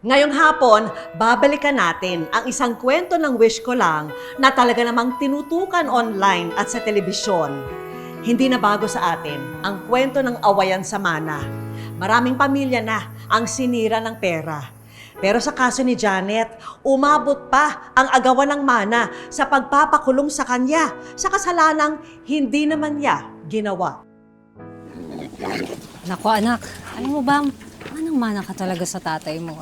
Ngayong hapon, babalikan natin ang isang kwento ng wish ko lang na talaga namang tinutukan online at sa telebisyon. Hindi na bago sa atin ang kwento ng awayan sa mana. Maraming pamilya na ang sinira ng pera. Pero sa kaso ni Janet, umabot pa ang agawan ng mana sa pagpapakulong sa kanya sa kasalanang hindi naman niya ginawa. Naku anak, alam mo ba, manang-mana ka talaga sa tatay mo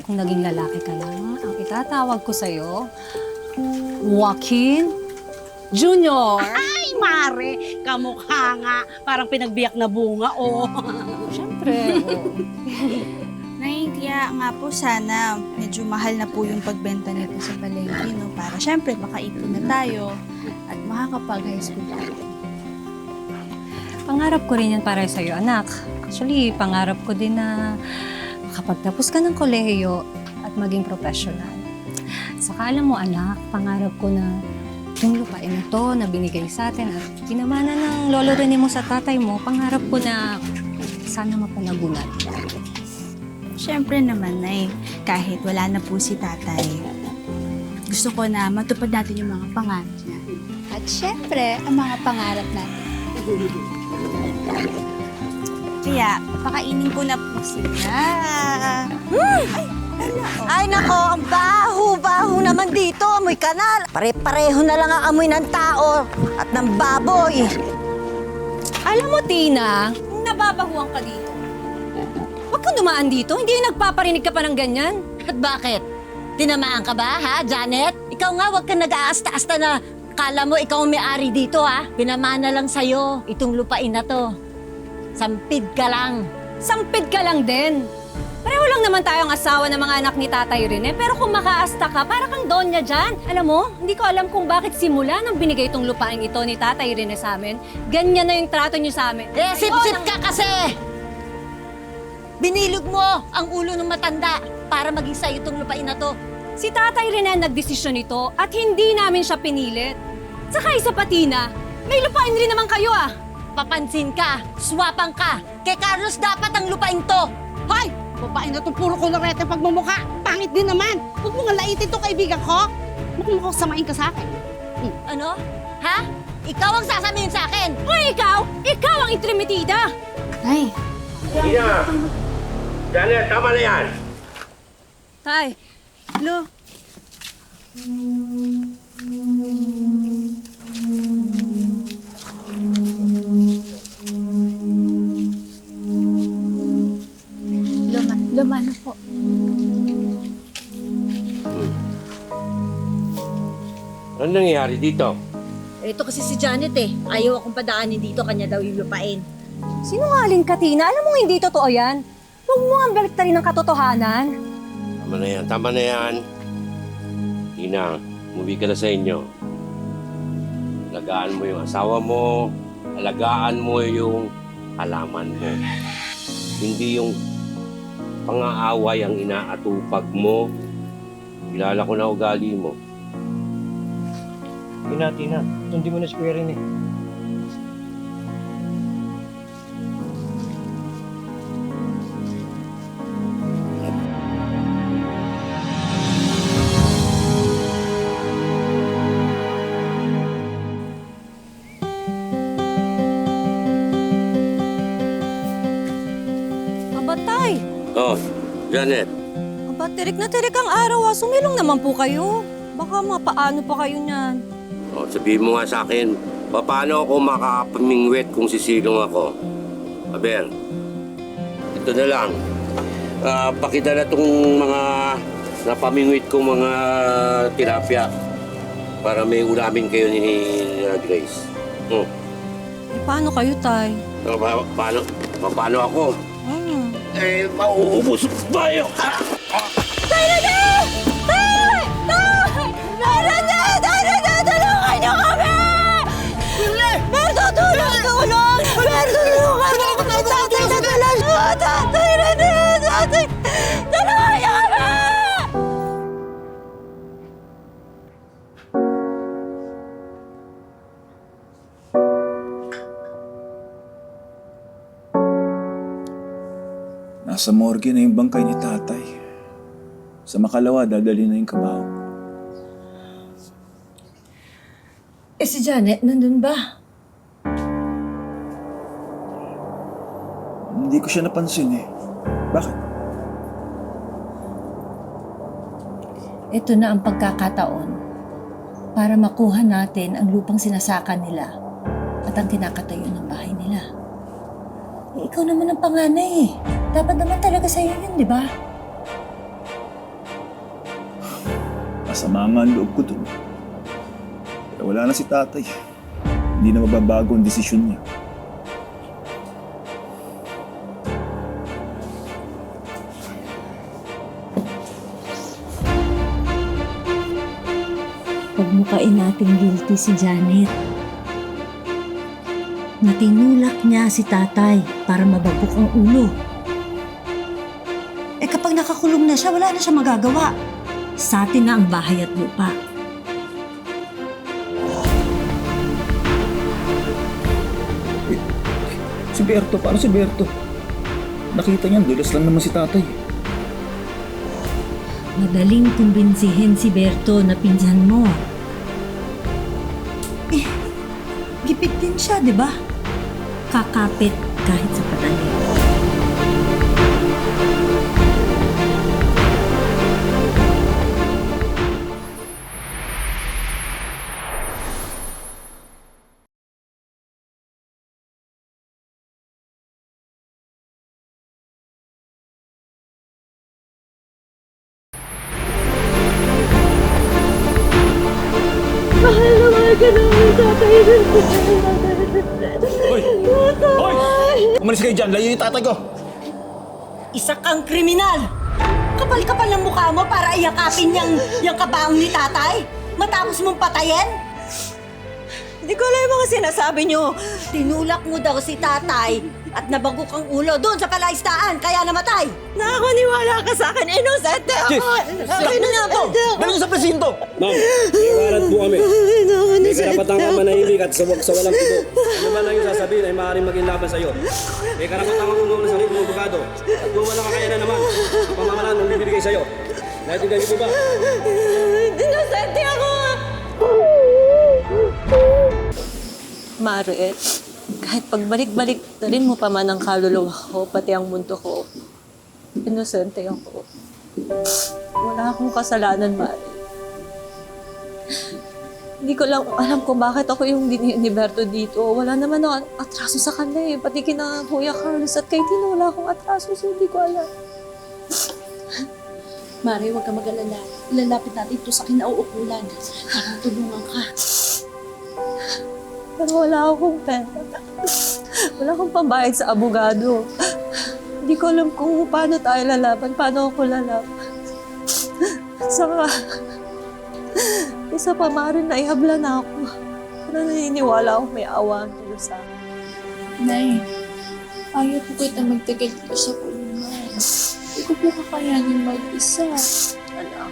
Kung naging lalaki ka lang, ang itatawag ko sa'yo, Joaquin Junior. Ay, Mare! Kamukha nga. Parang pinagbiyak na bunga, oh. Siyempre, Nay, kaya nga po sana medyo mahal na po yung pagbenta nito sa palengke, no? Para syempre makaipon na tayo at makakapag-high school tayo. Pangarap ko rin yan para sa'yo, anak. Actually, pangarap ko din na makapagtapos ka ng kolehiyo at maging professional. Saka alam mo, anak, pangarap ko na yung lupain na to na binigay sa atin at pinamana ng lolo rin mo sa tatay mo, pangarap ko na sana mapanagunan. Syempre naman, Nay, kahit wala na po si tatay, gusto ko na matupad natin yung mga pangarap niya. At syempre, ang mga pangarap natin. Kaya, pakainin ko na po sila. Ay nako, ang baho-baho naman dito. Amoy kanal. Pare-pareho na lang ang amoy ng tao at ng baboy. Alam mo, Tina, nababahuan ka dito. Huwag kang dumaan dito. Hindi nagpaparinig ka pa ng ganyan. At bakit? Tinamaan ka ba, ha, Janet? Ikaw nga, huwag kang nag-aasta-asta na kala mo ikaw ang may-ari dito, ha? Pinamana lang sa'yo itong lupain na to. Sampid ka lang. Sampid ka lang din. Pareho lang naman tayong asawa ng mga anak ni Tatay Rene, pero kung makaasta ka, para kang donya dyan. Alam mo, hindi ko alam kung bakit simula nang binigay itong lupain ito ni Tatay Rene sa amin, ganyan na yung trato niyo sa amin. Sip-sip ka kasi! Binilog mo ang ulo ng matanda para maging sa'yo itong lupain na to. Si Tatay Rene ang nagdesisyon nito at hindi namin siya pinilit. Saka isa pa, Tina, may lupain rin naman kayo Papansin ka, swapang ka. Kay Carlos dapat ang lupain to. Hoy! Babae na itong puro kolorete pagmumukha. Pangit din naman. Huwag mo nga laitin itong kaibigan ko. Mukhang samain ka sa akin. Ano? Ha? Ikaw ang sasabihin sa akin. O ikaw? Ikaw ang intrimitida! Nay, Ina! Janet, tama na yan! Tay, Lo, lumano po. Ano nangyayari dito? Ito kasi si Janet Ayaw akong padaanin dito, kanya daw yung lupain. sinungaling ka, Tina. Alam mo hindi totoo yan. Huwag mo ang baliktarin ng katotohanan. Tama na yan, tama na yan. Ina, umuwi ka na sa inyo. Alagaan mo yung asawa mo, alagaan mo yung halaman mo. Hindi yung pang-aaway ang inaatupag mo. Kilala ko na ugali mo. Tina, hindi mo na si Kuya Rene. Tay, Oh, Janet. aba, tirik na tirik ang araw Sumilong naman po kayo. Baka mapaano pa kayo niyan. Oh, sabihin mo nga sa akin, paano ako makapamingwit kung sisilong ako? Aber, ito na lang. Pakita na itong mga napamingwit kong mga tilapia para may ulamin kayo ni Grace. Eh, paano kayo, Tay? Paano ako? Hmm. Mauubos tayo! Tay Rene! Tay! Tay! Tay Rene! Tay Rene! Tulungan niyo kami! Berto, tulong! Berto, tulungan mo! Tatay na talaga! Tatay Rene! Tatay! Tulungan niyo kami! Nasa morgue na yung bangkay ni tatay. Sa makalawa, dadali na yung kabaho. Si Janet, nandun ba? Hindi ko siya napansin eh. Bakit? Ito na ang pagkakataon para makuha natin ang lupang sinasaka nila at ang kinakatayo ng bahay nila. Ikaw naman ang panganay eh. Dapat naman talaga sa'yo yun, di ba? Masama nga ang loob ko dun. Pero wala na si tatay. Hindi na mababago ang desisyon niya. Pagmukain natin guilty si Janet. Natinulak niya si tatay para mababok ang ulo. Kapag nakakulong na siya, wala na siya magagawa. Sa atin na ang bahay at lupa. Si Berto, paano si Berto? Nakita niyan, dulas lang naman si tatay. Madaling kumbinsihin si Berto na pinsan mo. Gipit din siya, di ba? Kakapit kahit sa patalim. Hoy! Hoy! Umalis kayo dyan, layo yung tatay ko. Isa kang kriminal! Kapal-kapal ng mukha mo para iyakapin yung kabaong ni tatay? Matapos mong patayin? Hindi ko alam yung mga sinasabi nyo. Tinulak mo daw si tatay at nabagok ang ulo doon sa palaistaan, kaya namatay. Nakakaniwala ka sa akin, inosente ako! Sabi na ako! Dali ko sa presinto! Ma'am, may warrant po kami. May karapatan ka manahimik at sa walang tubo. Ano man lang yung sasabihin ay maaaring maging laban sa'yo. May karapatan ka kung ng sarili mong abogado. At kung walang kakayanan naman, ang pamahalaan mong bibigay sa'yo. Naintindihan niyo po ba? Inosente ako! Mare, kahit pagbalik-balik na rin mo pa man ang kaluluwa ko, pati ang mundo ko, inosente ako. Wala akong kasalanan, Mare. Hindi ko lang alam kung bakit ako yung ni Berto dito. Wala naman akong atraso sa kanya eh. Pati kina Kuya Carlos at kay Tino, wala akong atraso, so hindi ko alam. Mare, huwag ka mag-alala. Ilalapit natin ito sa kinauukulan para tulungan ka. Pero wala akong pera. Wala akong pambayad sa abogado. Hindi ko alam kung paano tayo lalaban, paano ako lalaban. Saka, isa pa Mare, naihabla na ako. Pero naniniwala akong may awa ang Diyos sa akin. Nay, ayaw po kita magtagal dito sa kulungan. Hindi ko po kakayanin mag-isa. Anak.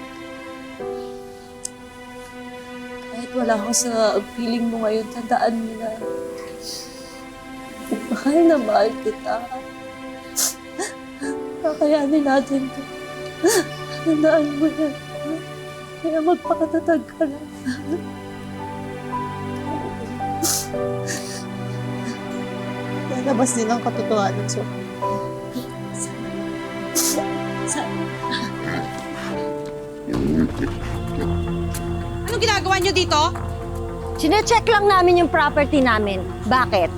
Kahit wala ako sa feeling mo ngayon, tandaan mo na. Mahal na mahal kita. Kakayanin natin to. Tandaan mo yan. Kaya magpakatatag ka lang. Lalabas din ang katotohanan sa Anong ginagawa niyo dito? Sinecheck lang namin yung property namin. Bakit?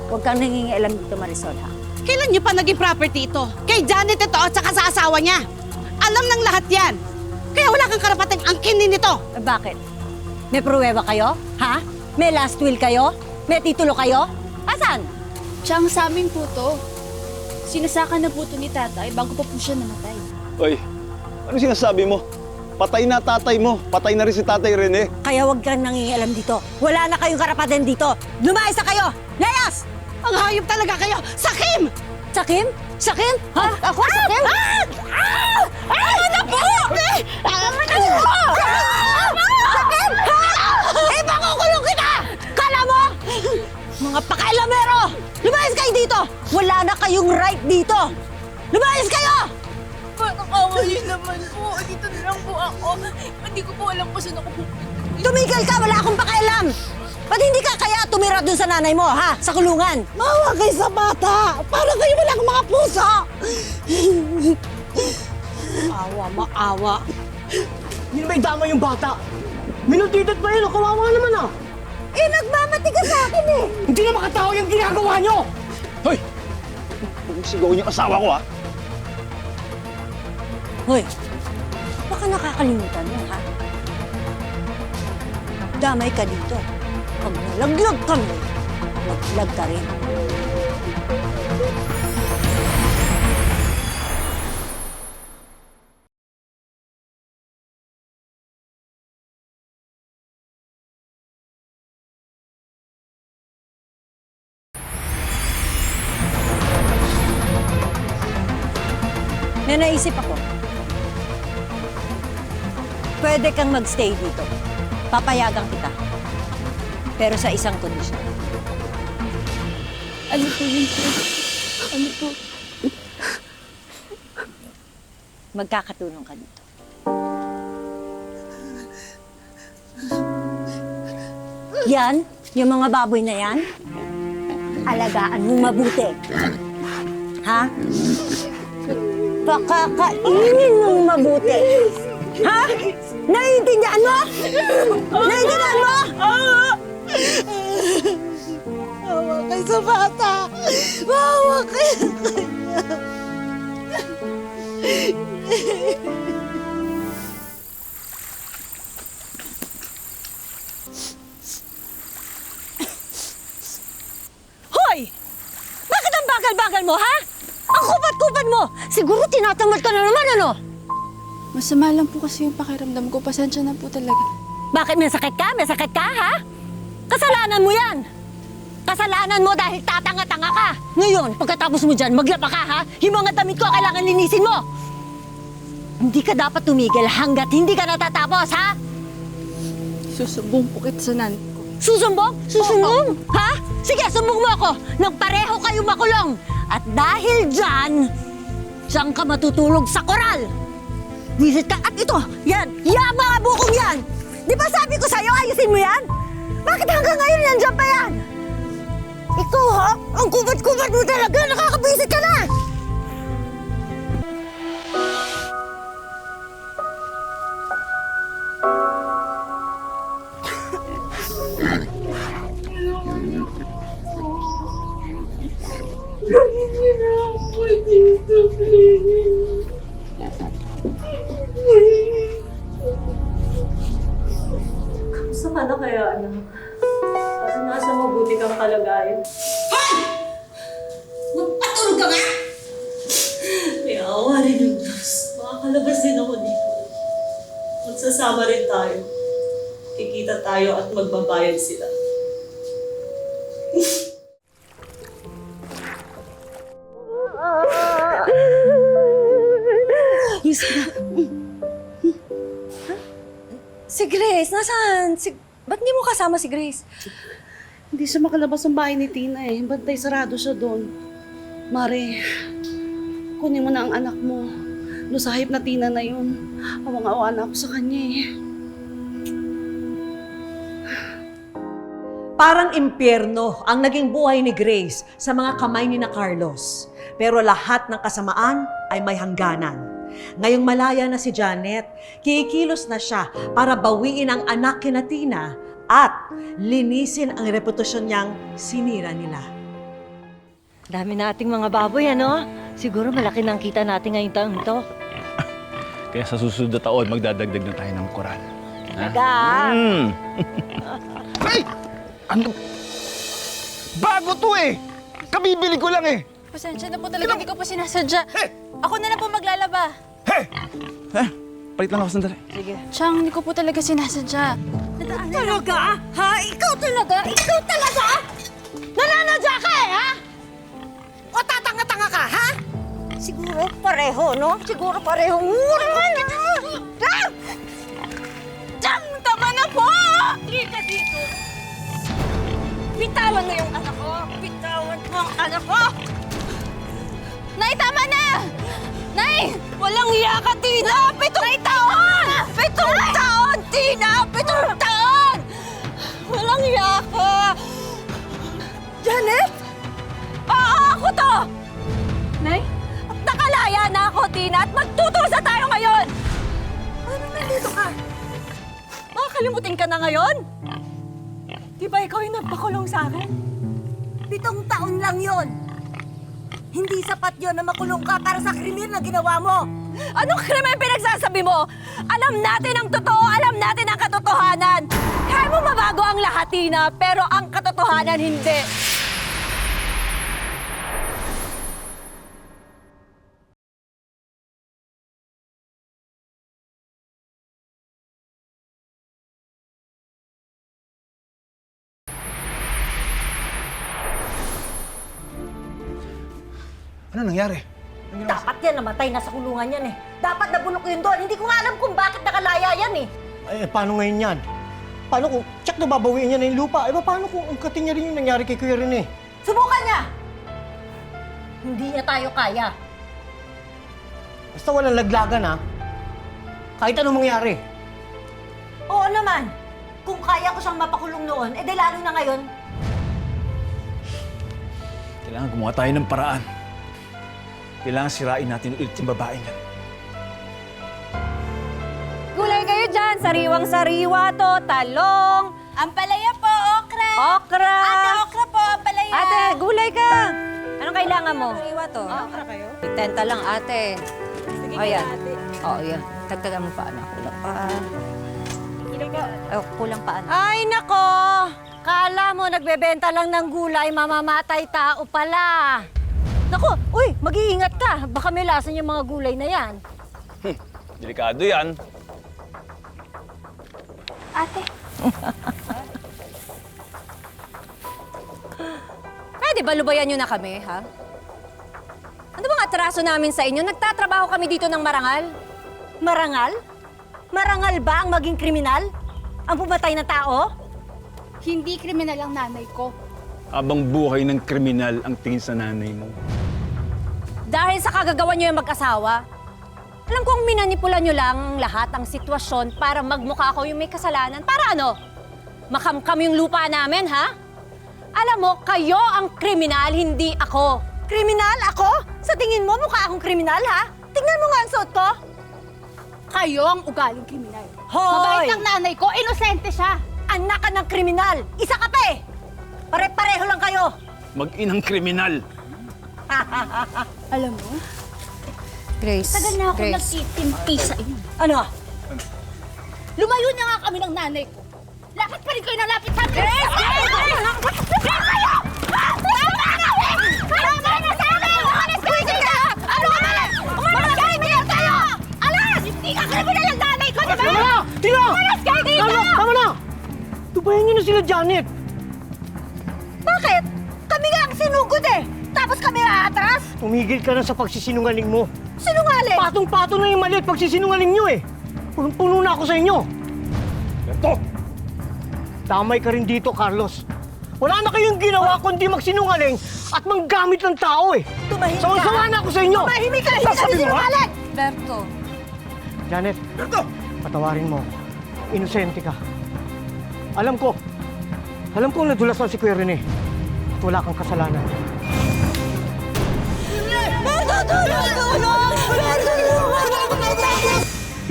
Huwag kang nangingialam dito, Marisol, ha? Kailan niyo pa naging property ito? Kay Janet ito at saka sa asawa niya. Alam ng lahat yan. Kaya wala kang karapatang angkinin nito. Bakit? May pruweba kayo? Ha? May last will kayo? May titulo kayo? Asan? Siyang sa amin po to. Sinasaka na po to ni tatay bago pa po siya namatay. Oy, ano sinasabi mo? Patay na tatay mo. Patay na rin si tatay Rene. Kaya huwag kang nangingialam dito. Wala na kayong karapatan dito. Lumayas na kayo! Layas! Ang hayop talaga kayo! Sakim! Sakim? Sakim? Ha? Ako? Sakim? Ano na po? Sakim? Eh, makukulong kita! Kala mo? Mga pakailamero! Lumayas kayo dito! Wala na kayong right dito! Lumayas kayo! Parang awa niyo naman po. Dito na lang po ako. Hindi ko po alam kung saan ako pupunta. Tumigil ka! Wala akong pakialam! Ba't hindi ka kaya tumira dun sa nanay mo, ha? Sa kulungan? Maawa kayo sa bata! Para kayo walang mga puso! Awa, maawa. Hindi may dama yung bata. Minutitit pa yun, kawawa naman ah. Eh, nagmamati ka sa akin eh! Hindi na makatao yung ginagawa nyo! Hoy! Huwag sigawin yung asawa ko, ha? Hoy, baka nakakalimutan mo, ha? Damay ka dito. Pag nalaglag kami, naglag ka rin. May naisip ako. Pwede kang magstay dito. Papayagan kita. Pero sa isang kondisyon. Ano po yun po? Ano po? Magkakatulong ka dito. Yan, yung mga baboy na yan, alagaan mo mabuti. Ha? Pakakainin mong mabuti. Ha? Naiintindihan mo? Naiintindihan mo? Maawa kayo sa bata! Maawa kayo! Hoy! Bakit ang bagal-bagal mo, ha? Ang kupad-kupad mo! Siguro tinatamad ka na naman, ano? Masama lang po kasi yung pakiramdam ko. Pasensya na po talaga. Bakit may sakit ka? May sakit ka, ha? Kasalanan mo yan! Kasalanan mo dahil tatanga-tanga ka! Ngayon, pagkatapos mo dyan, maglaba ka, ha? Yung mga damit ko, kailangan linisin mo! Hindi ka dapat tumigil hanggat hindi ka natatapos, ha? Susumbong po kita sa nan ko. Susumbong? Susumbong? Ha? Sige, sumbong mo ako nang pareho kayo makulong. At dahil dyan, diyan ka matutulog sa koral. Visit ka. At ito, yan mga bukong yan. Di ba sabi ko sa'yo, ayusin mo yan? Bakit hanggang ngayon nandiyan pa yan? Ikaw ha? Ang kubad-kubad mo talaga. Nakakabisit ka na. Saan na kaya, anak? Kasi nasa mabuti kang kalagayan. Magpatulog ka nga! May awa rin yung Diyos. Makakalabas din ako dito. Magsasama rin tayo. Kikita tayo at magbabayad sila. Si Grace, nasaan? Ba't hindi mo kasama si Grace? Hindi siya makalabas ng bahay ni Tina eh. Bantay sarado siya doon. Mare, kunin mo na ang anak mo. Lusahip na Tina na yun. Awang-awa na ako sa kanya eh. Parang impyerno ang naging buhay ni Grace sa mga kamay ni na Carlos. Pero lahat ng kasamaan ay may hangganan. Ngayong malaya na si Janet, kikilos na siya para bawiin ang anak kina Tina at linisin ang reputasyon niyang sinira nila. Dami nating mga baboy, ano? Siguro malaki nang kita natin ngayong taon to. Kaya sa susunod na taon, magdadagdag na tayo ng koral. Talaga? Ay! Ano? Bago to eh! Kabibili ko lang eh! Pasensya na po talaga. Hindi ko po sinasadya. Ako na lang po maglalaba. Palit lang ako sandali. Sige. Chang, hindi ko po talaga sinasadya. Talaga? Ha? Ikaw talaga? Ikaw talaga? Nananadya ka eh, ha? O tatanga-tanga ka, ha? Siguro pareho, no? Siguro pareho. Mura man, ha? Chang, tama na po! Hindi ka dito. Bitawan mo yung anak ko. Bitawan mo ang anak ko. Nay, tama na! Nay, walang hiya ka, Tina! 7 taon! 7 taon, Tina! 7 taon! Walang hiya ka! Janet? Oo, ako to! Nay? Nakalaya na ako, Tina, at magtutusa tayo ngayon! Ano nandito ka? Makakalimutin ka na ngayon? Di ba ikaw yung nagpakulong sa akin? 7 taon lang yon. Hindi sapat yon na makulong ka para sa krimen na ginawa mo. Anong krimen pinagsasabi mo? Alam natin ang totoo, alam natin ang katotohanan. Kaya mo mabago ang lahat, Tina, pero ang katotohanan hindi. Ano nangyari? Dapat yan, namatay na sa kulungan yan eh. Dapat nabulok yun doon. Hindi ko nga alam kung bakit nakalaya yan eh. Eh, paano ngayon yan? Paano kung tsak na babawiin niya na yung lupa? Eh, paano kung ungkatin niya rin yung nangyari kay Kuya Rene? Subukan niya! Hindi niya tayo kaya. Basta walang laglagan, ha? Kahit anong mangyari. Oo naman. Kung kaya ko siyang mapakulong noon, eh di lalo na ngayon. Kailangan gumawa tayo ng paraan. Kailangan sirain natin ulit yung babaeng yan. Gulay kayo dyan. Sariwang-sariwa to. Talong. Ampalaya po, okra. Okra. Ate, okra po, ampalaya. Ate, gulay ka. Anong kailangan mo? Sariwa to. Okra kayo? 10 lang, ate. Sige, ate. Oo, yan. Tagtagan mo pa, anak. Kulang pa. Kulang pa, anak. Ay, nako! Kala mo nagbebenta lang ng gulay, mamamatay tao pala. Nako, uy, mag-iingat ka. Baka may lason yung mga gulay na yan. Delikado yan. Ate. Pwede ba lubayan nyo na kami, ha? Ano bang atraso namin sa inyo? Nagtatrabaho kami dito ng marangal. Marangal? Marangal ba ang maging kriminal? Ang pumatay na tao? Hindi kriminal ang nanay ko. Abang buhay ng kriminal ang tingin sa nanay mo. Dahil sa kagagawa nyo yung mag-asawa, alam kong minanipula nyo lang ang lahat ang sitwasyon para magmukha ako yung may kasalanan. Para ano? Makamkam yung lupa namin, ha? Alam mo, kayo ang kriminal, hindi ako. Kriminal? Ako? Sa tingin mo, mukha akong kriminal, ha? Tingnan mo nga ang suot ko. Kayo ang ugaling kriminal. Hoy! Mabait ang nanay ko, inosente siya. Anak ka ng kriminal. Isa ka pa eh. Pare-pareho lang kayo. Mag-inang kriminal. Alam mo, Grace, tagal na ako Grace. nagtitimpi sa inyo. Ano? Lumayo na nga kami ng nanay ko. Lapit pa rin kayo ng lapit sa akin. Grace! Grace! Kayo! Tama na! Tama na sa akin! Umalis kayo dito! Ano ka ba? Umalis kayo dito! Alas! Hindi ka kriminal ang nanay ko, di ba? Tama na! Tina! Umalis kayo dito! Tama na! Tubayan niyo na sila, Janet! Bakit? Kami nga ang sinugod eh. Tapos kami aatras? Tumigil ka na sa pagsisinungaling mo. Sinungaling? Patong-patong na yung maliit pagsisinungaling niyo, eh. Punong-puno na ako sa inyo. Ito! Damay ka rin dito, Carlos. Wala na kayong ginawa kundi magsinungaling at manggamit ng tao, eh. Tumahimik ka. Sawa-sawa na ako sa inyo. Tumahimik ka. Hindi Sasabi kami mo, ha? sinungaling. Berto, Janet, patawarin mo. Inosente ka. Alam ko nadulas na si Kuya Rene. At wala kang kasalanan.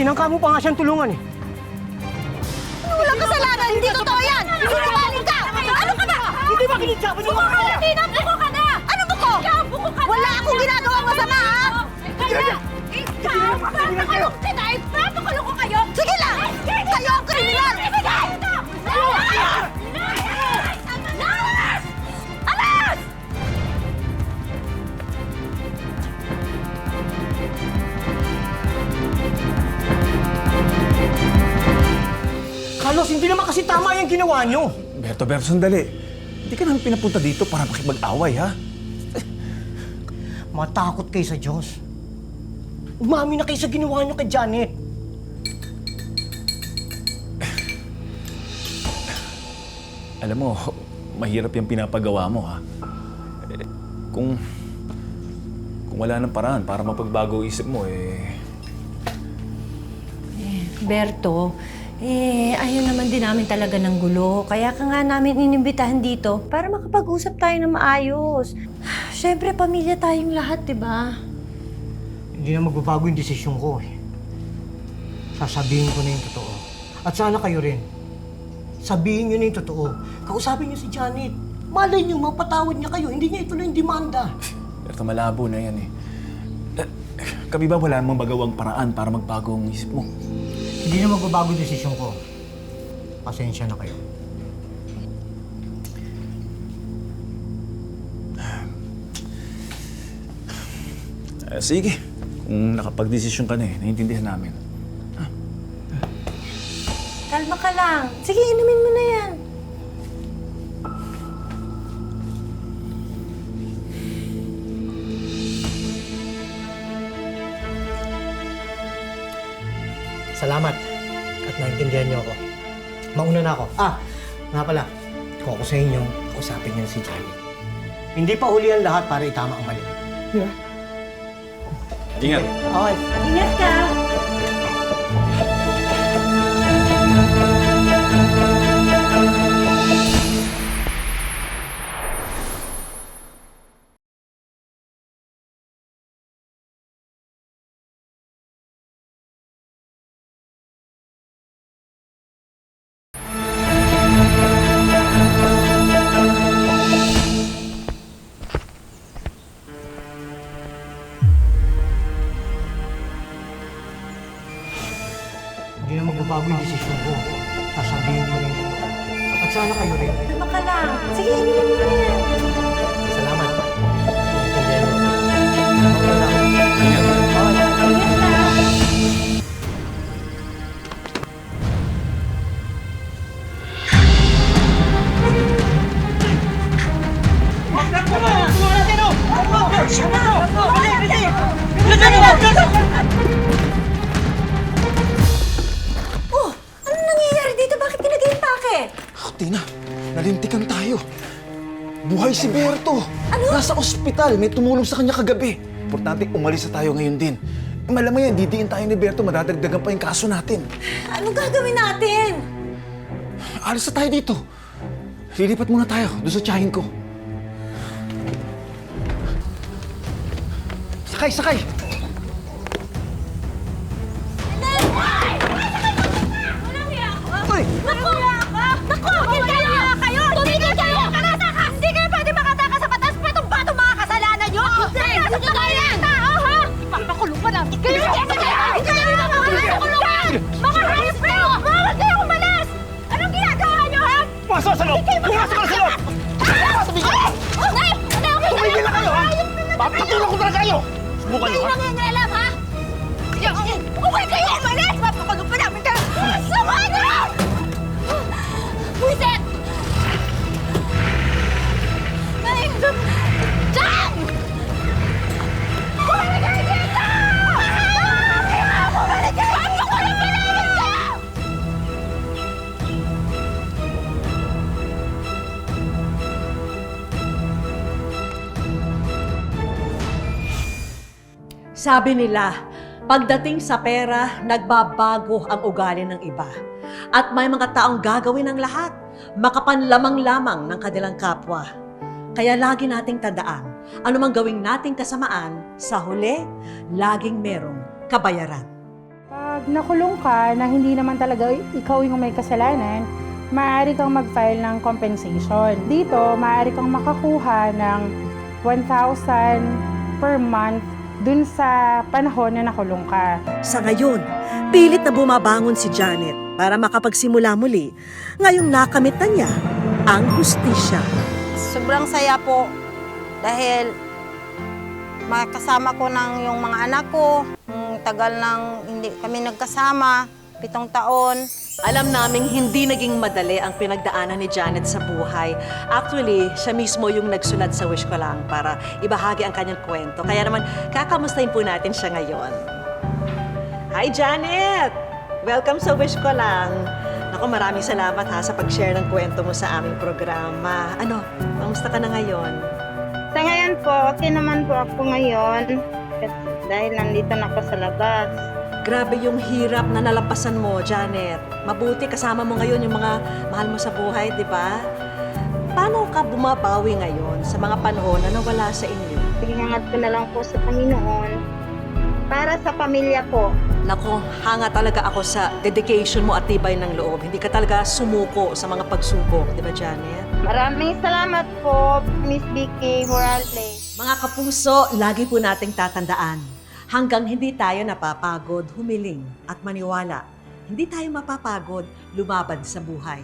Tinangka mo pa nga siyang tulungan, eh. Walang kasalanan. Hindi totoo yan. Sinungaling ka. Ano ka ba? Hindi ba kinidsapan niyo ako? Hindi na. Buko ka na. Ano buko? Wala akong ginagawang masama, ha? Sige kayo! Papakulong ko kayo. Sige lang. Kayo ang kriminal. Alas! Carlos, hindi naman kasi tama yung ginawa niyo. Berto, sandali. Hindi ka namin pinapunta dito para makipag-away, ha? Matakot kayo sa Diyos. Umami na kayo sa ginawa niyo kay Janet. Alam mo, mahirap yung pinapagawa mo, ha? Kung wala ng paraan para mapagbago isip mo, Berto, ayaw naman din namin talaga ng gulo. Kaya ka nga namin inimbitahan dito para makapag-usap tayo na maayos. Siyempre, pamilya tayong lahat, di ba? Hindi na magbabago yung desisyon ko eh. Sasabihin ko na yung totoo. At sana kayo rin. Sabihin nyo na yung totoo. Kausapin nyo si Janet. Malay nyo, mapatawad niya kayo. Hindi niya ituloy yung demanda. Pero malabo na yan eh. Kami ba wala mong magawang paraan para magbago ang isip mo? Hindi na magbabago yung desisyon ko. Pasensya na kayo. Sige, kung nakapag-desisyon ka na eh, naiintindihan namin. Kalma ka lang. Sige, inumin mo na yan. Salamat. At naintindihan niyo ako. Mauna na ako. Nga pala. Kung ako sa inyo, kausapin niyo si Janet. Hindi pa huli ang lahat para itama ang mali. Yeah. Ingat. Okay. Ingat ka. Hindi na magbabago yung desisyon ko. Sasabihin ko na yung totoo. At sana kayo rin. Kalma ka lang. Sige, inumin mo na yan. Salamat. Naintindihan niyo ako. Mauna na ako. Ingat ka. Oh, ano nangyayari dito? Bakit ka nag-impake? Tina, nalintikan tayo. Buhay si Berto. Nasa ospital. May tumulong sa kanya kagabi. Importante, umalis na tayo ngayon din. Malamang yan, didiin tayo ni Berto. Madadagdagan pa yung kaso natin. Anong gagawin natin? Alis na tayo dito. Lilipat muna tayo doon sa tiyahin ko. Sakay, sakay! Uy! Naku! Tumigil kayo! Tumigil kayo! Hindi kayo pwede makataka sa batas pa itong batong mga kasalanan nyo! Nasa kaya ng tao, ha? Ipapakulong pa namin kayo! Hindi kayo makulungan! Mga hayop kayo! Huwag kayo umalis! Anong ginagawa nyo, ha? Pasok sa loob! Pumasok ka sa loob! Tumigil na kayo, ha? Papatulong ko talaga kayo! Subukan nyo, Hindi ha? nangingialam, ha? Huwag kayo umalis! Ipapakulong pa namin kayo! Sama nyo! Buisit! Diyan! Bumalik kayo dito! Bumalik kayo! Papakulong pa namin kayo! Sabi nila, pagdating sa pera, nagbabago ang ugali ng iba. At may mga taong gagawin ang lahat, makapanlamang lamang ng kanilang kapwa. Kaya lagi nating tandaan, anumang gawing nating kasamaan, sa huli, laging merong kabayaran. Pag nakulong ka na hindi naman talaga ikaw yung may kasalanan, maaari kang mag-file ng compensation. Dito, maaari kang makakuha ng 1,000 per month dun sa panahon na nakulong ka. Sa ngayon, pilit na bumabangon si Janet para makapagsimula muli. Ngayong nakamit na niya ang hustisya. Sobrang saya po dahil makasama ko ng yung mga anak ko. Tagal nang hindi kami nagkasama, 7 taon. Alam naming hindi naging madali ang pinagdaanan ni Janet sa buhay. Actually, siya mismo yung nagsulat sa Wish Ko Lang para ibahagi ang kanyang kwento. Kaya naman, kakamustahin po natin siya ngayon. Hi, Janet! Welcome sa Wish Ko Lang. Naku, maraming salamat ha sa pag-share ng kwento mo sa aming programa. Ano, kamusta ka na ngayon? Sa ngayon po, okay naman po ako ngayon. Dahil nandito na ako sa labas. Grabe yung hirap na nalampasan mo, Janet. Mabuti kasama mo ngayon yung mga mahal mo sa buhay, di ba? Paano ka bumabawi ngayon sa mga panahon na nawala sa inyo? Pinangat ko na lang po sa Panginoon para sa pamilya ko. Nako, hanga talaga ako sa dedication mo at tibay ng loob. Hindi ka talaga sumuko sa mga pagsubok, di ba, Janet? Maraming salamat po, Miss Vicky Morales. Mga kapuso, lagi po nating tatandaan, hanggang hindi tayo napapagod, humiling at maniwala, hindi tayo mapapagod, lumaban sa buhay.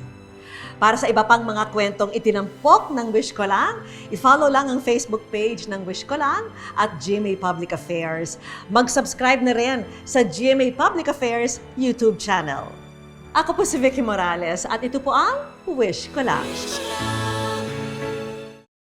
Para sa iba pang mga kwentong itinampok ng Wish Ko Lang, i-follow lang ang Facebook page ng Wish Ko Lang at GMA Public Affairs. Mag-subscribe na rin sa GMA Public Affairs YouTube channel. Ako po si Vicky Morales at ito po ang Wish Ko Lang.